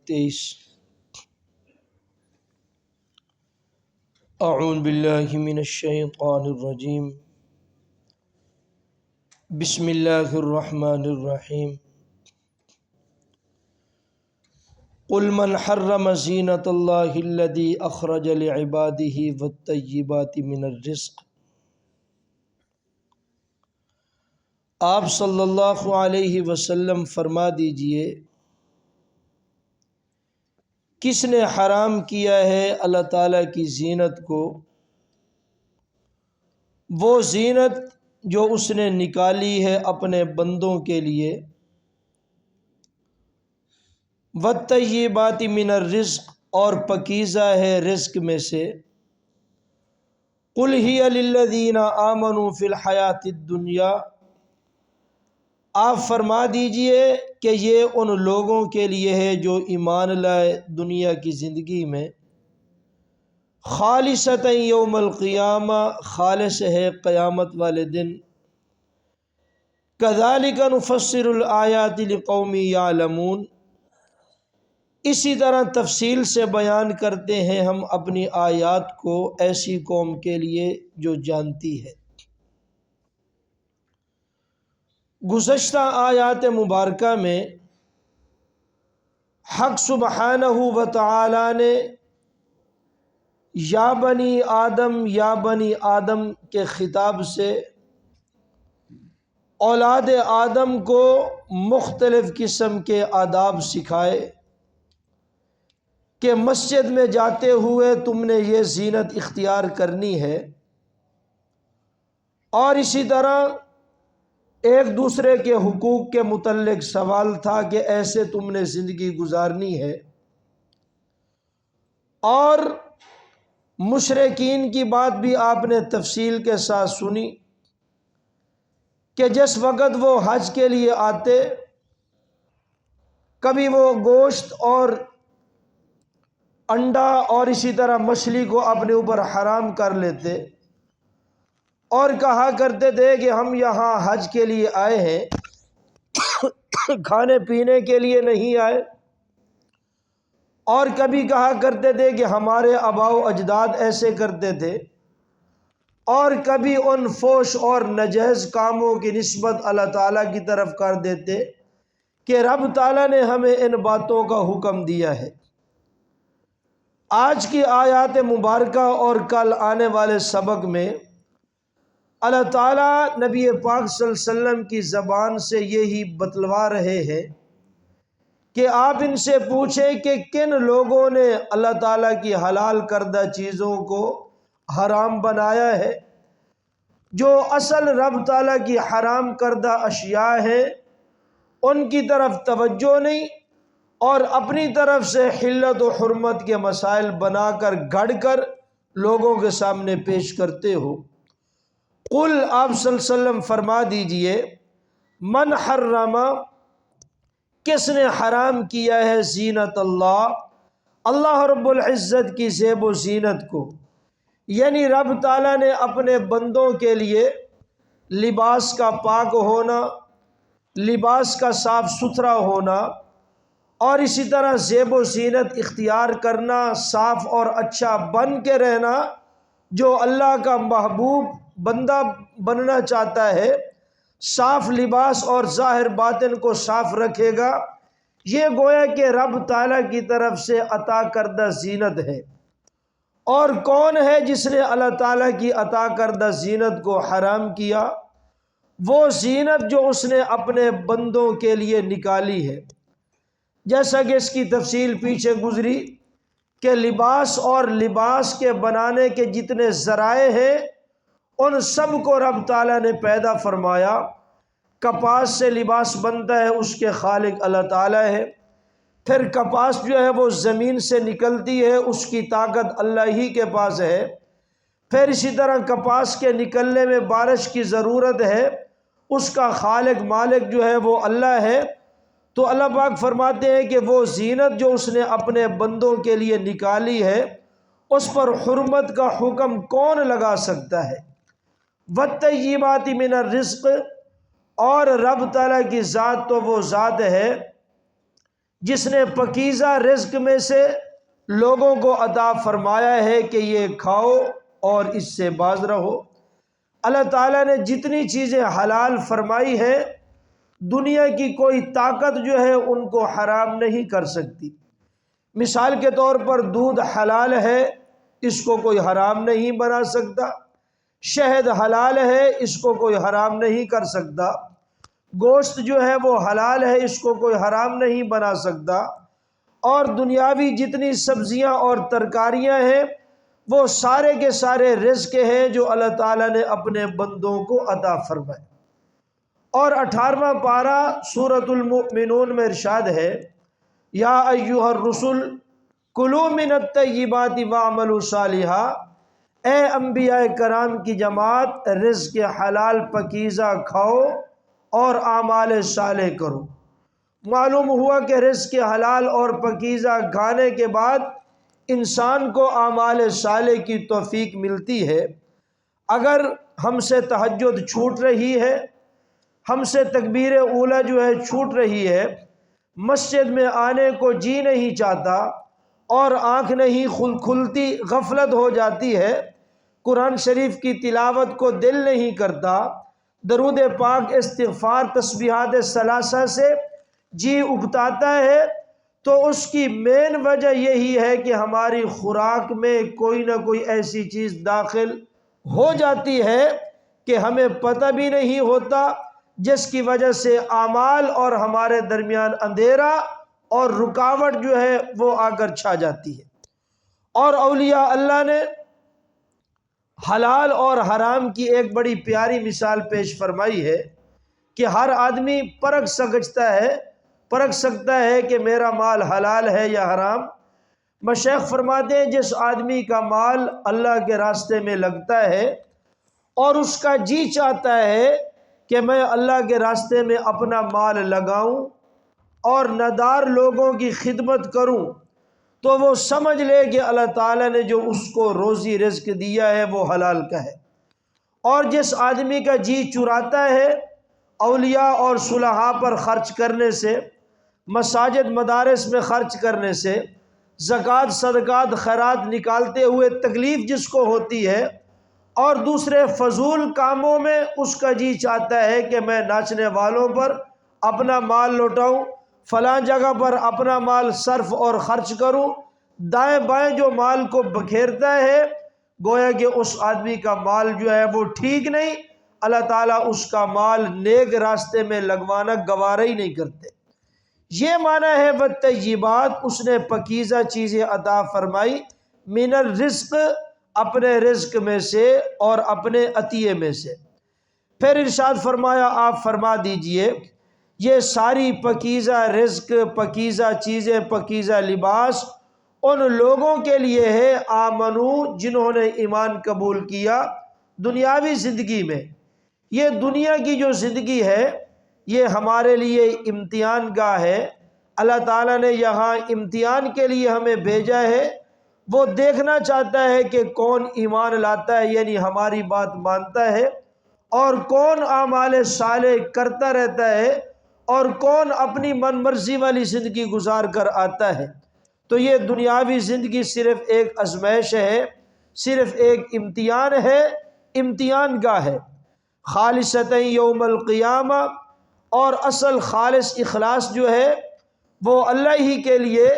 23۔ اعوذ باللہ من الشیطان الرجیم، بسم اللہ الرحمن الرحیم۔ قل من حرم زینۃ اللہ الذی اخرج لعبادہ والطیبات من الرزق۔ آپ صلی اللہ علیہ وسلم فرما دیجئے، کس نے حرام کیا ہے اللہ تعالیٰ کی زینت کو؟ وہ زینت جو اس نے نکالی ہے اپنے بندوں کے لیے، والطیبات من الرزق، اور پکیزہ ہے رزق میں سے۔ قل ہی للذین آمنوا فی الحیاۃ الدنیا، آپ فرما دیجئے کہ یہ ان لوگوں کے لیے ہے جو ایمان لائے دنیا کی زندگی میں، خالصۃ یوم القیامہ، خالص ہے قیامت والے دن۔ کذالک نفسر الآیات لقوم یعلمون، اسی طرح تفصیل سے بیان کرتے ہیں ہم اپنی آیات کو ایسی قوم کے لیے جو جانتی ہے۔ گزشتہ آیات مبارکہ میں حق سبحانہ و تعالی نے یا بنی آدم یا بنی آدم کے خطاب سے اولاد آدم کو مختلف قسم کے آداب سکھائے کہ مسجد میں جاتے ہوئے تم نے یہ زینت اختیار کرنی ہے، اور اسی طرح ایک دوسرے کے حقوق کے متعلق سوال تھا کہ ایسے تم نے زندگی گزارنی ہے، اور مشرکین کی بات بھی آپ نے تفصیل کے ساتھ سنی کہ جس وقت وہ حج کے لیے آتے، کبھی وہ گوشت اور انڈا اور اسی طرح مچھلی کو اپنے اوپر حرام کر لیتے، اور کہا کرتے تھے کہ ہم یہاں حج کے لیے آئے ہیں، کھانے پینے کے لیے نہیں آئے۔ اور کبھی کہا کرتے تھے کہ ہمارے آباء و اجداد ایسے کرتے تھے، اور کبھی ان فحش اور ناجائز کاموں کی نسبت اللہ تعالیٰ کی طرف کر دیتے کہ رب تعالیٰ نے ہمیں ان باتوں کا حکم دیا ہے۔ آج کی آیات مبارکہ اور کل آنے والے سبق میں اللہ تعالیٰ نبی پاک صلی اللہ علیہ وسلم کی زبان سے یہی بتلوا رہے ہیں کہ آپ ان سے پوچھیں کہ کن لوگوں نے اللہ تعالیٰ کی حلال کردہ چیزوں کو حرام بنایا ہے۔ جو اصل رب تعالیٰ کی حرام کردہ اشیاء ہیں ان کی طرف توجہ نہیں، اور اپنی طرف سے حلت و حرمت کے مسائل بنا کر گھڑ کر لوگوں کے سامنے پیش کرتے ہو۔ قل، آپ صلی اللہ علیہ وسلم فرما دیجئے، من حرم، کس نے حرام کیا ہے زینت اللہ، اللہ رب العزت کی زیب و زینت کو، یعنی رب تعالیٰ نے اپنے بندوں کے لیے لباس کا پاک ہونا، لباس کا صاف ستھرا ہونا، اور اسی طرح زیب و زینت اختیار کرنا، صاف اور اچھا بن کے رہنا۔ جو اللہ کا محبوب بندہ بننا چاہتا ہے، صاف لباس اور ظاہر باطن کو صاف رکھے گا، یہ گویا کہ رب تعالیٰ کی طرف سے عطا کردہ زینت ہے۔ اور کون ہے جس نے اللہ تعالیٰ کی عطا کردہ زینت کو حرام کیا؟ وہ زینت جو اس نے اپنے بندوں کے لیے نکالی ہے، جیسا کہ اس کی تفصیل پیچھے گزری کہ لباس اور لباس کے بنانے کے جتنے ذرائع ہیں ان سب کو رب تعالیٰ نے پیدا فرمایا۔ کپاس سے لباس بنتا ہے، اس کے خالق اللہ تعالیٰ ہے۔ پھر کپاس جو ہے وہ زمین سے نکلتی ہے، اس کی طاقت اللہ ہی کے پاس ہے۔ پھر اسی طرح کپاس کے نکلنے میں بارش کی ضرورت ہے، اس کا خالق مالک جو ہے وہ اللہ ہے۔ تو اللہ پاک فرماتے ہیں کہ وہ زینت جو اس نے اپنے بندوں کے لیے نکالی ہے، اس پر حرمت کا حکم کون لگا سکتا ہے؟ والطیبات من الرزق، اور رب تعالیٰ کی ذات تو وہ ذات ہے جس نے پکیزہ رزق میں سے لوگوں کو عطا فرمایا ہے کہ یہ کھاؤ اور اس سے باز رہو۔ اللہ تعالیٰ نے جتنی چیزیں حلال فرمائی ہے، دنیا کی کوئی طاقت جو ہے ان کو حرام نہیں کر سکتی۔ مثال کے طور پر دودھ حلال ہے، اس کو کوئی حرام نہیں بنا سکتا۔ شہد حلال ہے، اس کو کوئی حرام نہیں کر سکتا۔ گوشت جو ہے وہ حلال ہے، اس کو کوئی حرام نہیں بنا سکتا۔ اور دنیاوی جتنی سبزیاں اور ترکاریاں ہیں وہ سارے کے سارے رزق ہیں جو اللہ تعالیٰ نے اپنے بندوں کو عطا فرمائے۔ اور 18واں پارہ سورۃ المؤمنون میں ارشاد ہے، یا ایھا الرسل کلوا من الطیبات واعملوا صالحا، اے انبیاء کرام کی جماعت، رزق حلال پکیزہ کھاؤ اور اعمال صالح کرو۔ معلوم ہوا کہ رزق حلال اور پکیزہ کھانے کے بعد انسان کو اعمال صالح کی توفیق ملتی ہے۔ اگر ہم سے تہجد چھوٹ رہی ہے، ہم سے تکبیر اولیٰ جو ہے چھوٹ رہی ہے، مسجد میں آنے کو جی نہیں چاہتا اور آنکھ نہیں کھلتی، غفلت ہو جاتی ہے، قرآن شریف کی تلاوت کو دل نہیں کرتا، درود پاک استغفار تسبیحات ثلاثہ سے جی اکتاتا ہے، تو اس کی مین وجہ یہی ہے کہ ہماری خوراک میں کوئی نہ کوئی ایسی چیز داخل ہو جاتی ہے کہ ہمیں پتہ بھی نہیں ہوتا، جس کی وجہ سے اعمال اور ہمارے درمیان اندھیرا اور رکاوٹ جو ہے وہ آ کر چھا جاتی ہے۔ اور اولیاء اللہ نے حلال اور حرام کی ایک بڑی پیاری مثال پیش فرمائی ہے کہ ہر آدمی پرکھ سکتا ہے کہ میرا مال حلال ہے یا حرام۔ مشائخ فرماتے ہیں جس آدمی کا مال اللہ کے راستے میں لگتا ہے اور اس کا جی چاہتا ہے کہ میں اللہ کے راستے میں اپنا مال لگاؤں اور نادار لوگوں کی خدمت کروں، تو وہ سمجھ لے کہ اللہ تعالیٰ نے جو اس کو روزی رزق دیا ہے وہ حلال کا ہے۔ اور جس آدمی کا جی چراتا ہے اولیاء اور صلحاء پر خرچ کرنے سے، مساجد مدارس میں خرچ کرنے سے، زکوٰۃ صدقات خیرات نکالتے ہوئے تکلیف جس کو ہوتی ہے، اور دوسرے فضول کاموں میں اس کا جی چاہتا ہے کہ میں ناچنے والوں پر اپنا مال لوٹاؤں، فلاں جگہ پر اپنا مال صرف اور خرچ کروں، دائیں بائیں جو مال کو بکھیرتا ہے، گویا کہ اس آدمی کا مال جو ہے وہ ٹھیک نہیں، اللہ تعالیٰ اس کا مال نیک راستے میں لگوانا گوارا ہی نہیں کرتے۔ یہ معنی ہے والطیبات، اس نے پکیزہ چیزیں عطا فرمائی، من الرزق، اپنے رزق میں سے اور اپنے عطیے میں سے۔ پھر ارشاد فرمایا آپ فرما دیجئے یہ ساری پکیزہ رزق، پکیزہ چیزیں، پکیزہ لباس ان لوگوں کے لیے ہے آمنو، جنہوں نے ایمان قبول کیا دنیاوی زندگی میں۔ یہ دنیا کی جو زندگی ہے یہ ہمارے لیے امتحان گاہ ہے، اللہ تعالیٰ نے یہاں امتحان کے لیے ہمیں بھیجا ہے۔ وہ دیکھنا چاہتا ہے کہ کون ایمان لاتا ہے، یعنی ہماری بات مانتا ہے، اور کون اعمال صالح کرتا رہتا ہے، اور کون اپنی من مرضی والی زندگی گزار کر آتا ہے۔ تو یہ دنیاوی زندگی صرف ایک آزمائش ہے، صرف ایک امتحان ہے، امتحان گاہ ہے۔ خالصۃ یوم القیامہ، اور اصل خالص اخلاص جو ہے وہ اللہ ہی کے لیے،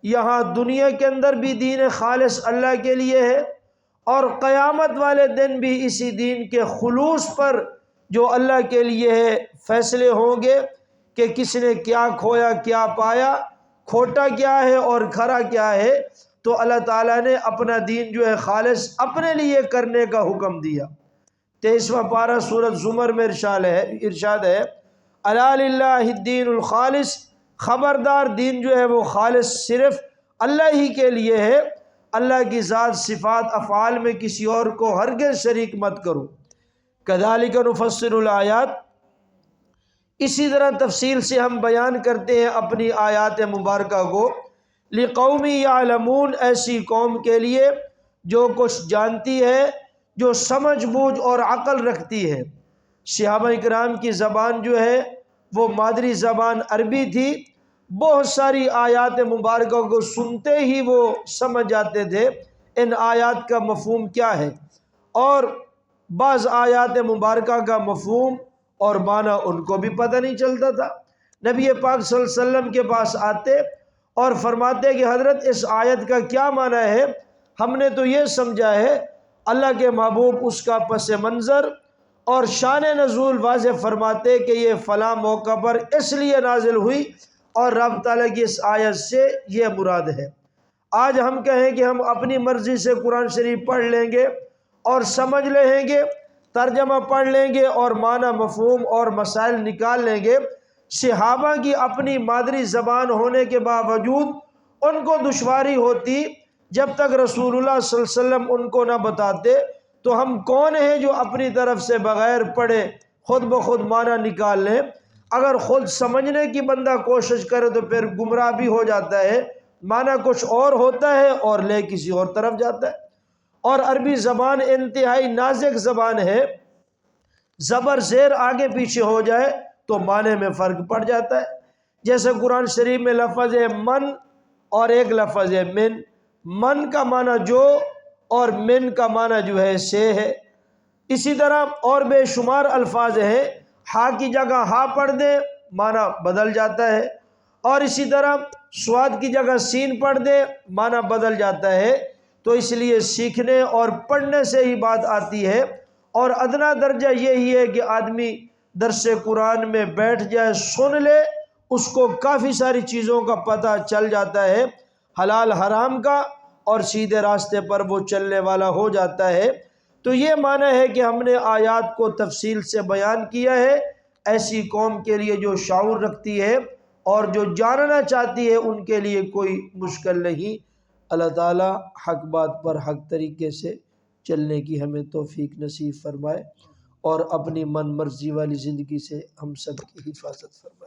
یہاں دنیا کے اندر بھی دین خالص اللہ کے لیے ہے، اور قیامت والے دن بھی اسی دین کے خلوص پر جو اللہ کے لیے ہے فیصلے ہوں گے کہ کس نے کیا کھویا، کیا پایا، کھوٹا کیا ہے اور کھرا کیا ہے۔ تو اللہ تعالیٰ نے اپنا دین جو ہے خالص اپنے لیے کرنے کا حکم دیا۔ 23واں پارہ سورۃ زمر میں ارشاد ہے الا للہ الدین الخالص، خبردار دین جو ہے وہ خالص صرف اللہ ہی کے لیے ہے، اللہ کی ذات صفات افعال میں کسی اور کو ہرگز شریک مت کرو۔ کذالک نفصل الآیات، اسی طرح تفصیل سے ہم بیان کرتے ہیں اپنی آیات مبارکہ کو، لقوم یعلمون، ایسی قوم کے لیے جو کچھ جانتی ہے، جو سمجھ بوجھ اور عقل رکھتی ہے۔ صحابہ کرام کی زبان جو ہے وہ مادری زبان عربی تھی، بہت ساری آیات مبارکہ کو سنتے ہی وہ سمجھ جاتے تھے ان آیات کا مفہوم کیا ہے، اور بعض آیات مبارکہ کا مفہوم اور معنی ان کو بھی پتہ نہیں چلتا تھا۔ نبی پاک صلی اللہ علیہ وسلم کے پاس آتے اور فرماتے کہ حضرت اس آیت کا کیا معنی ہے؟ ہم نے تو یہ سمجھا ہے اللہ کے محبوب اس کا پس منظر اور شان نزول واضح فرماتے کہ یہ فلاں موقع پر اس لیے نازل ہوئی اور رب تعالیٰ کی اس آیت سے یہ مراد ہے۔ آج ہم کہیں کہ ہم اپنی مرضی سے قرآن شریف پڑھ لیں گے اور سمجھ لیں گے، ترجمہ پڑھ لیں گے اور معنی مفہوم اور مسائل نکال لیں گے۔ صحابہ کی اپنی مادری زبان ہونے کے باوجود ان کو دشواری ہوتی، جب تک رسول اللہ صلی اللہ علیہ وسلم ان کو نہ بتاتے تو ہم کون ہیں جو اپنی طرف سے بغیر پڑھے خود بخود معنی نکال لیں؟ اگر خود سمجھنے کی بندہ کوشش کرے تو پھر گمراہ بھی ہو جاتا ہے، معنی کچھ اور ہوتا ہے اور لے کسی اور طرف جاتا ہے۔ اور عربی زبان انتہائی نازک زبان ہے، زبر زیر آگے پیچھے ہو جائے تو معنی میں فرق پڑ جاتا ہے۔ جیسے قرآن شریف میں لفظ ہے من اور ایک لفظ ہے من، من کا معنی جو اور من کا معنی جو ہے سے ہے۔ اسی طرح اور بے شمار الفاظ ہیں، ہا کی جگہ ہا پڑھ دیں معنی بدل جاتا ہے، اور اسی طرح سواد کی جگہ سین پڑھ دیں معنی بدل جاتا ہے۔ تو اس لیے سیکھنے اور پڑھنے سے ہی بات آتی ہے، اور ادنا درجہ یہی ہے کہ آدمی درس قرآن میں بیٹھ جائے، سن لے، اس کو کافی ساری چیزوں کا پتہ چل جاتا ہے، حلال حرام کا، اور سیدھے راستے پر وہ چلنے والا ہو جاتا ہے۔ تو یہ معنی ہے کہ ہم نے آیات کو تفصیل سے بیان کیا ہے ایسی قوم کے لیے جو شعور رکھتی ہے اور جو جاننا چاہتی ہے، ان کے لیے کوئی مشکل نہیں۔ اللہ تعالیٰ حق بات پر حق طریقے سے چلنے کی ہمیں توفیق نصیب فرمائے اور اپنی من مرضی والی زندگی سے ہم سب کی حفاظت فرمائے۔